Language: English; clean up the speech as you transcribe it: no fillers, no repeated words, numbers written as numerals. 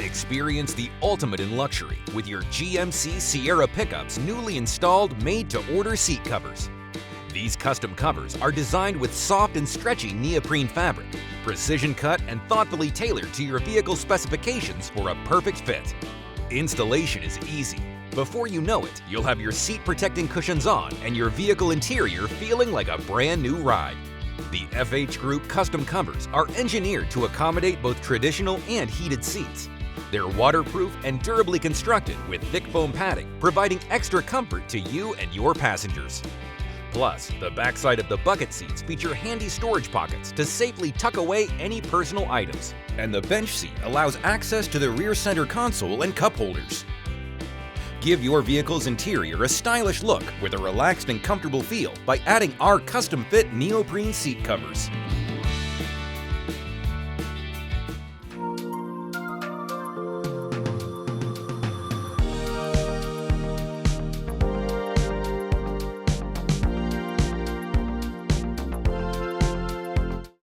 Experience the ultimate in luxury with your GMC Sierra pickups newly installed made-to-order seat covers. These custom covers are designed with soft and stretchy neoprene fabric, precision cut and thoughtfully tailored to your vehicle specifications for a perfect fit. Installation is easy. Before you know it, you'll have your seat protecting cushions on and your vehicle interior feeling like a brand new ride. The FH Group custom covers are engineered to accommodate both traditional and heated seats. They're waterproof and durably constructed with thick foam padding, providing extra comfort to you and your passengers. Plus, the backside of the bucket seats feature handy storage pockets to safely tuck away any personal items. And the bench seat allows access to the rear center console and cup holders. Give your vehicle's interior a stylish look with a relaxed and comfortable feel by adding our custom-fit neoprene seat covers.